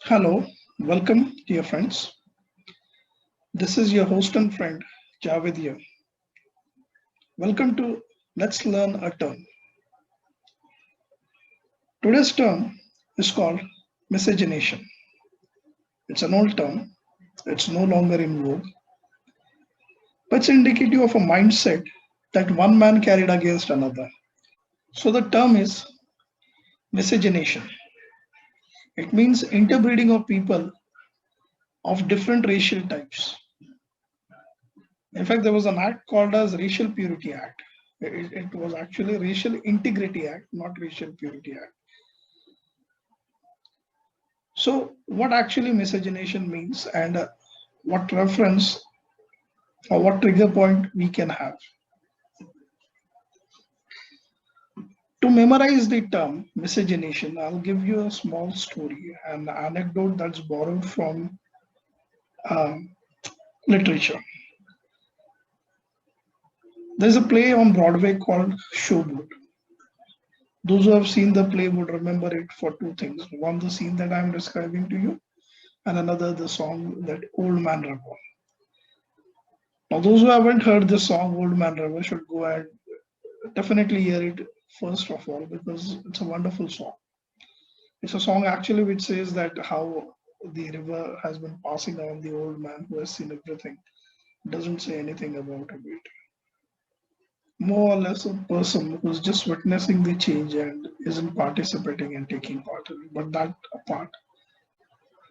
Hello, welcome, dear friends. This is your host and friend, Javed here. Welcome to Let's Learn a Term. Today's term is called miscegenation. It's an old term, it's no longer in vogue, but it's indicative of a mindset that one man carried against another. So the term is miscegenation. It means interbreeding of people of different racial types. In fact, there was an act called as Racial Purity Act. It was actually Racial Integrity Act, not Racial Purity Act. So, what actually miscegenation means and what reference or what trigger point we can have. To memorize the term miscegenation, I'll give you a small story, an anecdote that's borrowed from um, literature. There's a play on Broadway called Showboat. Those who have seen the play would remember it for two things. One, the scene that I'm describing to you, and another, the song that Old Man River. Now, those who haven't heard the song Old Man River should go and definitely hear it first of all because it's a wonderful song. It's a song actually which says that how the river has been passing on the old man who has seen everything. It doesn't say anything about it. More or less a person who's just witnessing the change and isn't participating and taking part in it, but that apart.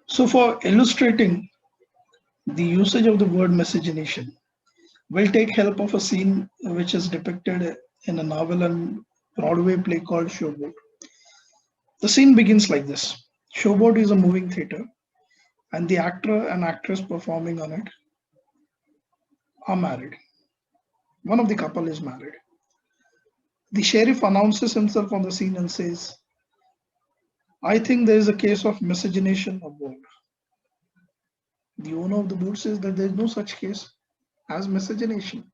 So for illustrating the usage of the word miscegenation, we'll take help of a scene which is depicted in a novel and Broadway play called Showboat. The scene begins like this. Showboat is a moving theater, and the actor and actress performing on it are married. One of the couple is married. The sheriff announces himself on the scene and says, I think there is a case of miscegenation aboard. The owner of the boat says that there is no such case as miscegenation.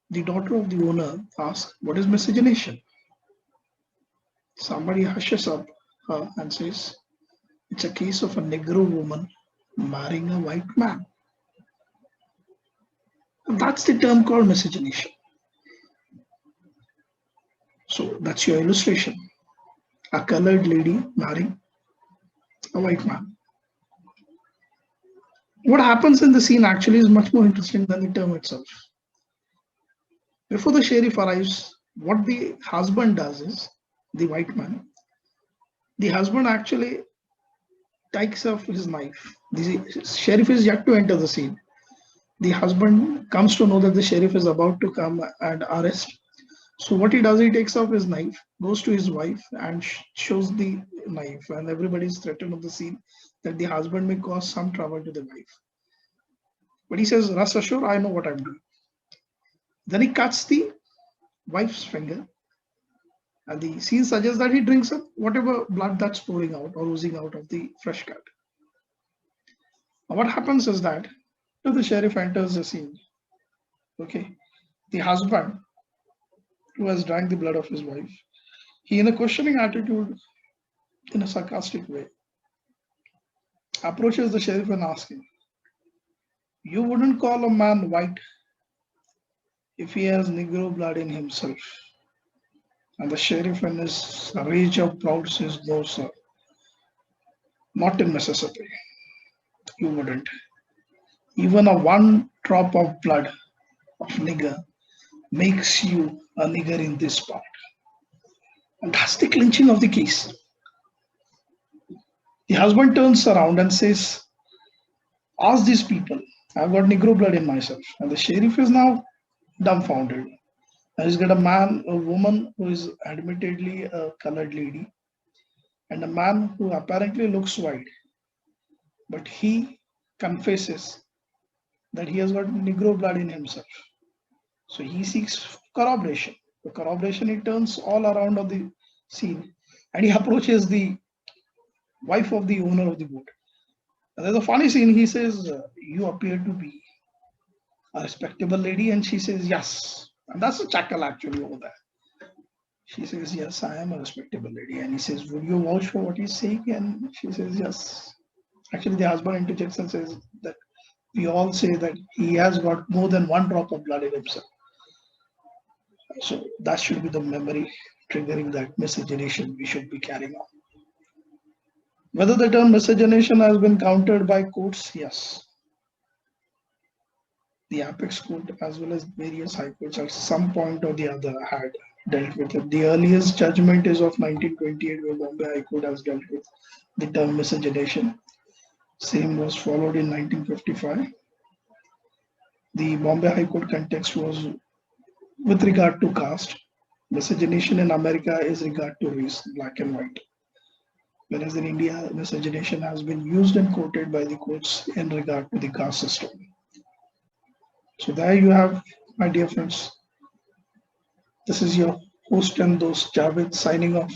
The daughter of the owner asks, what is miscegenation? Somebody hushes up her and says, it's a case of a Negro woman marrying a white man. And that's the term called miscegenation. So that's your illustration. A colored lady marrying a white man. What happens in the scene actually is much more interesting than the term itself. Before the sheriff arrives, what the husband does is, the white man, the husband actually takes off his knife. The sheriff is yet to enter the scene. The husband comes to know that the sheriff is about to come and arrest. So what he does, he takes off his knife, goes to his wife and shows the knife, and everybody is threatened on the scene that the husband may cause some trouble to the wife. But he says, rest assured, I know what I'm doing. Then he cuts the wife's finger, and the scene suggests that he drinks up whatever blood that's pouring out or oozing out of the fresh cut. Now what happens is that the sheriff enters the scene. Okay, the husband who has drank the blood of his wife, he in a questioning attitude, in a sarcastic way, approaches the sheriff and asks him, you wouldn't call a man white if he has Negro blood in himself. And the sheriff in his rage of proud says, no sir, not in Mississippi, you wouldn't. Even a one drop of blood of nigger makes you a nigger in this part. And that's the clinching of the case. The husband turns around and says, ask these people, I've got Negro blood in myself. And the sheriff is now dumbfounded. And he's got a woman who is admittedly a colored lady, and a man who apparently looks white. But he confesses that he has got Negro blood in himself. So he seeks corroboration. The corroboration, he turns all around of the scene and he approaches the wife of the owner of the boat. And there's a funny scene. He says, you appear to be a respectable lady. And she says, yes. And that's a chuckle actually over there. She says, yes, I am a respectable lady. And he says, would you vouch for what he's saying? And she says, yes. Actually, the husband interjects and says that we all say that he has got more than one drop of blood in himself. So that should be the memory triggering that miscegenation we should be carrying on. Whether the term miscegenation has been countered by courts, yes. The apex court as well as various high courts at some point or the other had dealt with it. The earliest judgment is of 1928 where Bombay High Court has dealt with the term miscegenation. Same was followed in 1955. The Bombay High Court context was with regard to caste. Miscegenation in America is regard to race, black and white. Whereas in India, miscegenation has been used and quoted by the courts in regard to the caste system. So there you have, my dear friends. This is your host and host Javed signing off.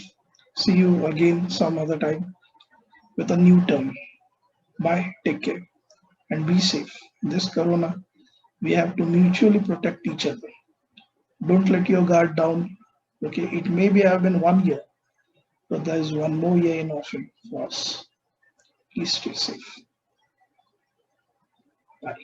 See you again some other time with a new term. Bye, take care, and be safe. This corona, we have to mutually protect each other. Don't let your guard down. Okay, it may be have been 1 year, but there is one more year in offering for us. Please stay safe. Bye.